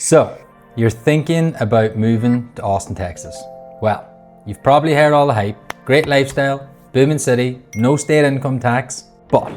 So, you're thinking about moving to Austin, Texas. Well, you've probably heard all the hype. Great lifestyle, booming city, no state income tax. But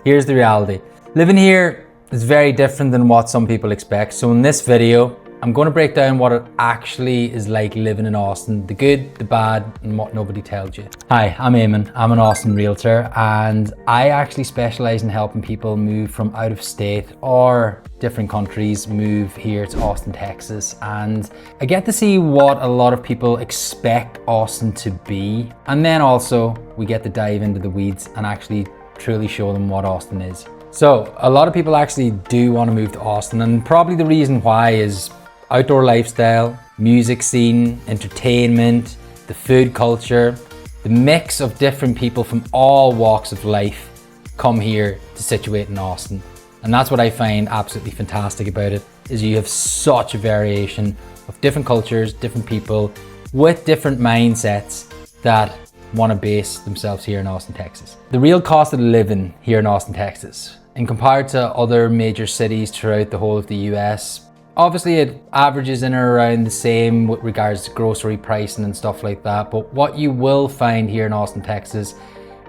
here's the reality. Living here is very different than what some people expect. So in this video, I'm going to break down what it actually is like living in Austin, the good, the bad, and what nobody tells you. Hi, I'm Eamon. I'm an Austin realtor, and I actually specialize in helping people move from out of state or different countries move here to Austin, Texas. And I get to see what a lot of people expect Austin to be. And then also we get to dive into the weeds and actually truly show them what Austin is. So a lot of people actually do want to move to Austin, and probably the reason why is outdoor lifestyle, music scene, entertainment, the food culture, the mix of different people from all walks of life come here to situate in Austin. And that's what I find absolutely fantastic about it, is you have such a variation of different cultures, different people with different mindsets that want to base themselves here in Austin, Texas. The real cost of living here in Austin, Texas, in compared to other major cities throughout the whole of the US, obviously it averages in or around the same with regards to grocery pricing and stuff like that. But what you will find here in Austin, Texas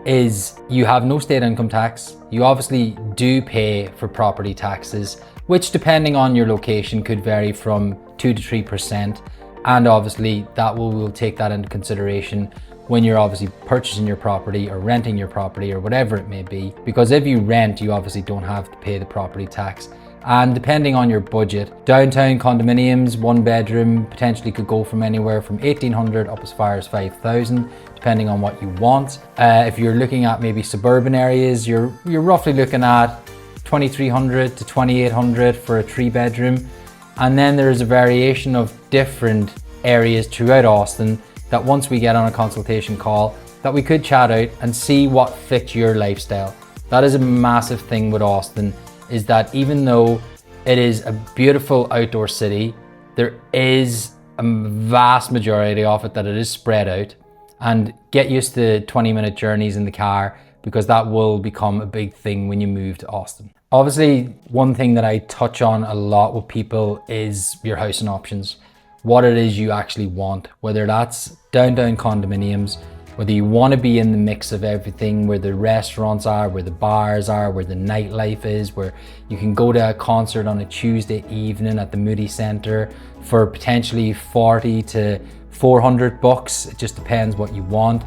is you have no state income tax. You obviously do pay for property taxes, which depending on your location could vary from 2 to 3%. And obviously we'll take that into consideration when you're obviously purchasing your property or renting your property or whatever it may be. Because if you rent, you obviously don't have to pay the property tax. And depending on your budget, downtown condominiums, 1 bedroom, potentially could go from anywhere from 1,800 up as far as 5,000, depending on what you want. If you're looking at maybe suburban areas, you're roughly looking at 2,300 to 2,800 for a 3 bedroom. And then there's a variation of different areas throughout Austin that once we get on a consultation call, that we could chat out and see what fits your lifestyle. That is a massive thing with Austin, is that even though it is a beautiful outdoor city, there is a vast majority of it that it is spread out. And get used to 20-minute journeys in the car, because that will become a big thing when you move to Austin. Obviously, one thing that I touch on a lot with people is your housing options. What it is you actually want, whether that's downtown condominiums, whether you want to be in the mix of everything, where the restaurants are, where the bars are, where the nightlife is, where you can go to a concert on a Tuesday evening at the Moody Center for potentially 40 to 400 bucks. It just depends what you want.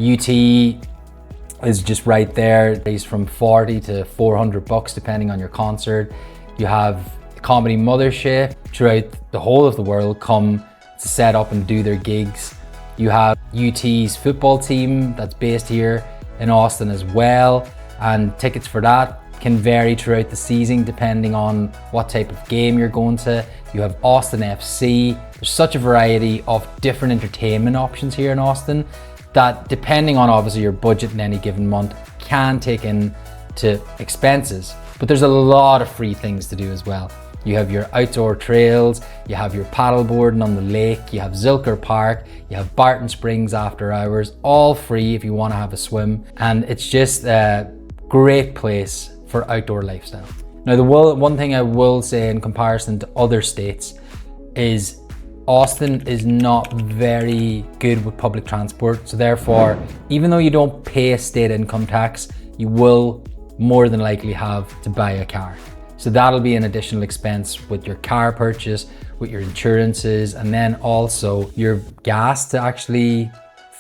UT is just right there. It's from 40 to 400 bucks depending on your concert. You have Comedy Mothership throughout the whole of the world come to set up and do their gigs. You have UT's football team that's based here in Austin as well, and tickets for that can vary throughout the season depending on what type of game you're going to. You have Austin FC. There's such a variety of different entertainment options here in Austin that, depending on obviously your budget in any given month, can take into expenses. But there's a lot of free things to do as well. You have your outdoor trails, you have your paddleboarding on the lake, you have Zilker Park, you have Barton Springs after hours, all free if you want to have a swim. And it's just a great place for outdoor lifestyle. Now, the one thing I will say in comparison to other states is Austin is not very good with public transport. So therefore, even though you don't pay a state income tax, you will more than likely have to buy a car. So that'll be an additional expense with your car purchase, with your insurances, and then also your gas to actually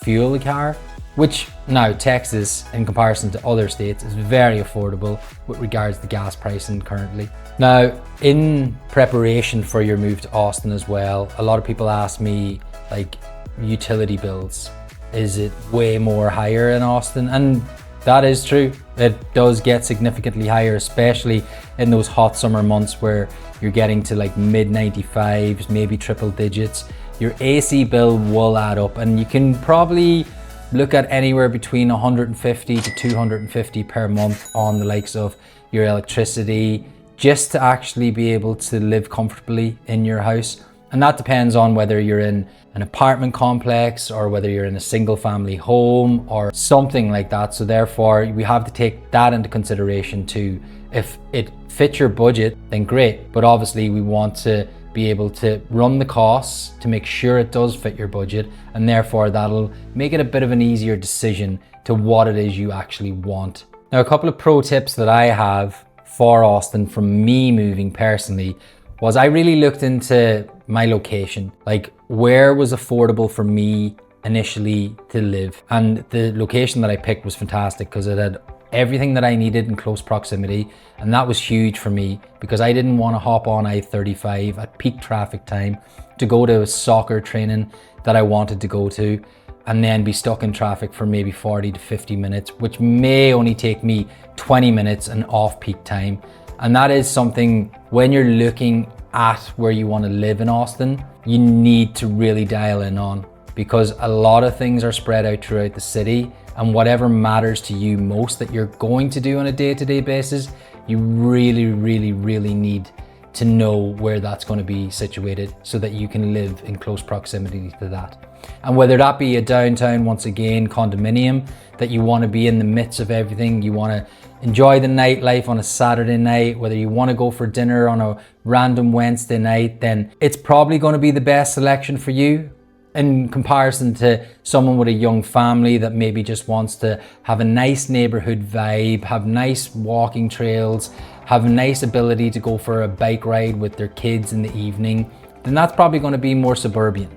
fuel the car, which now Texas, in comparison to other states, is very affordable with regards to gas pricing currently. Now, in preparation for your move to Austin as well, a lot of people ask me, like, utility bills, is it way more higher in Austin? And that is true. It does get significantly higher, especially in those hot summer months where you're getting to like mid 95s, maybe triple digits. Your AC bill will add up, and you can probably look at anywhere between 150 to 250 per month on the likes of your electricity, just to actually be able to live comfortably in your house. And that depends on whether you're in an apartment complex or whether you're in a single family home or something like that. So therefore we have to take that into consideration too, If it fits your budget, then great. But obviously we want to be able to run the costs to make sure it does fit your budget, and therefore that'll make it a bit of an easier decision to what it is you actually want. Now, a couple of pro tips that I have for Austin from me moving personally was I really looked into my location, like where was affordable for me initially to live. And the location that I picked was fantastic because it had everything that I needed in close proximity, and that was huge for me because I didn't want to hop on I-35 at peak traffic time to go to a soccer training that I wanted to go to and then be stuck in traffic for maybe 40 to 50 minutes, which may only take me 20 minutes and off peak time. And that is something, when you're looking at where you want to live in Austin, you need to really dial in on, because a lot of things are spread out throughout the city, and whatever matters to you most that you're going to do on a day-to-day basis, you really, really, really need to know where that's going to be situated so that you can live in close proximity to that. And whether that be a downtown, once again, condominium, that you want to be in the midst of everything, you want to enjoy the nightlife on a Saturday night, whether you want to go for dinner on a random Wednesday night, then it's probably going to be the best selection for you in comparison to someone with a young family that maybe just wants to have a nice neighborhood vibe, have nice walking trails, have a nice ability to go for a bike ride with their kids in the evening. Then that's probably going to be more suburban.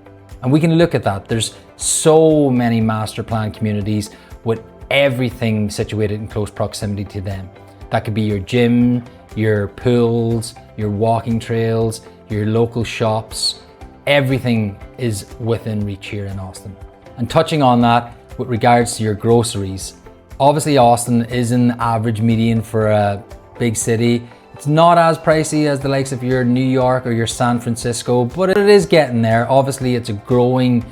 And we can look at that. There's so many master plan communities with everything situated in close proximity to them. That could be your gym, your pools, your walking trails, your local shops. Everything is within reach here in Austin. And touching on that with regards to your groceries, obviously Austin is an average median for a big city. It's not as pricey as the likes of your New York or your San Francisco, but it is getting there. Obviously it's a growing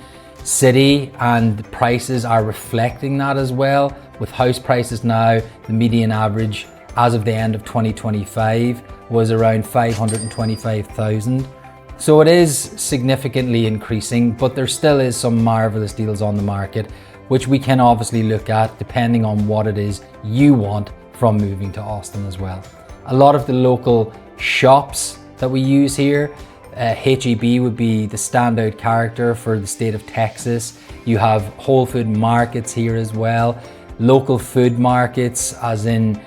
city and the prices are reflecting that as well. With house prices now, the median average as of the end of 2025 was around 525,000. So it is significantly increasing, but there still is some marvelous deals on the market, which we can obviously look at depending on what it is you want from moving to Austin as well. A lot of the local shops that we use here, H-E-B would be the standout character for the state of Texas. You have whole food markets here as well. Local food markets, as in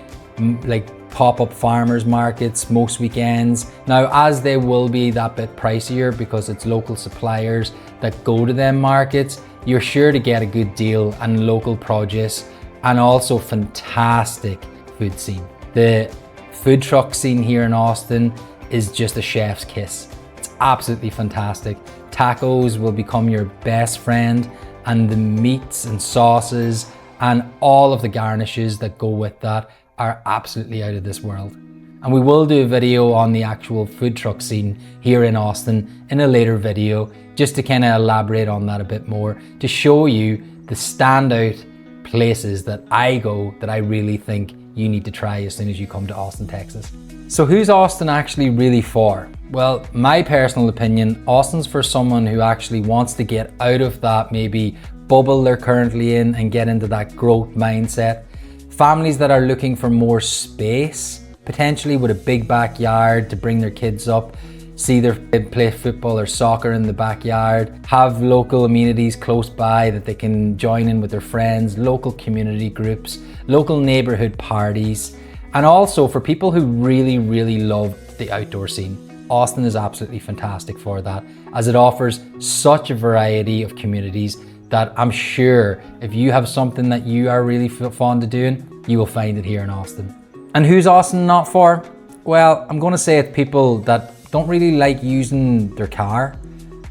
like pop-up farmers markets most weekends. Now, as they will be that bit pricier because it's local suppliers that go to them markets, you're sure to get a good deal and local produce, and also fantastic food scene. The food truck scene here in Austin is just a chef's kiss. It's absolutely fantastic. Tacos will become your best friend, and the meats and sauces and all of the garnishes that go with that are absolutely out of this world. And we will do a video on the actual food truck scene here in Austin in a later video, just to kind of elaborate on that a bit more, to show you the standout places that I go that I really think you need to try as soon as you come to Austin, Texas. So who's Austin actually really for? Well, my personal opinion, Austin's for someone who actually wants to get out of that maybe bubble they're currently in and get into that growth mindset. Families that are looking for more space, potentially with a big backyard to bring their kids up, see their kid play football or soccer in the backyard, have local amenities close by that they can join in with their friends, local community groups, local neighborhood parties, and also for people who really, really love the outdoor scene. Austin is absolutely fantastic for that, as it offers such a variety of communities that I'm sure if you have something that you are really fond of doing, you will find it here in Austin. And who's Austin not for? Well, I'm gonna say it's people that don't really like using their car.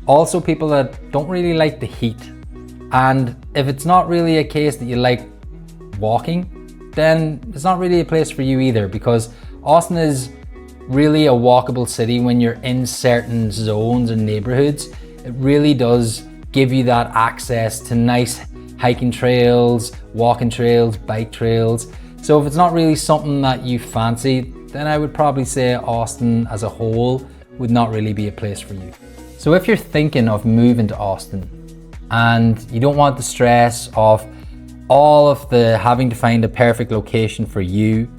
Also people that don't really like the heat. And if it's not really a case that you like walking, then it's not really a place for you either, because Austin is really a walkable city when you're in certain zones and neighborhoods. It really does give you that access to nice hiking trails, walking trails, bike trails. So if it's not really something that you fancy, then I would probably say Austin as a whole would not really be a place for you. So if you're thinking of moving to Austin and you don't want the stress of all of the having to find a perfect location for you,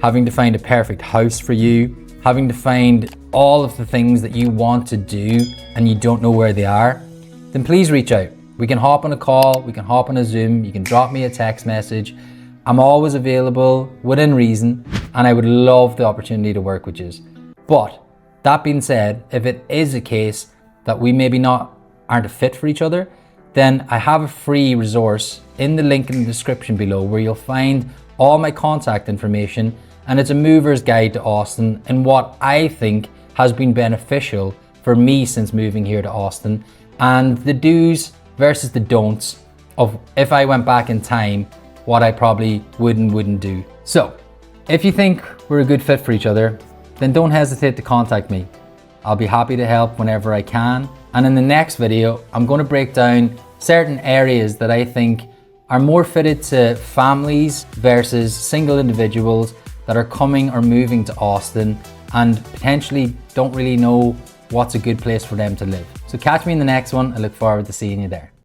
having to find a perfect house for you, having to find all of the things that you want to do and you don't know where they are, then please reach out. We can hop on a call, we can hop on a Zoom, you can drop me a text message. I'm always available within reason, and I would love the opportunity to work with you. But that being said, if it is a case that we maybe aren't a fit for each other, then I have a free resource in the link in the description below where you'll find all my contact information, and it's a mover's guide to Austin and what I think has been beneficial for me since moving here to Austin, and the do's versus the don'ts of if I went back in time, what I probably would and wouldn't do. So if you think we're a good fit for each other, then don't hesitate to contact me. I'll be happy to help whenever I can. And in the next video, I'm going to break down certain areas that I think are more fitted to families versus single individuals that are coming or moving to Austin and potentially don't really know what's a good place for them to live. So catch me in the next one. I look forward to seeing you there.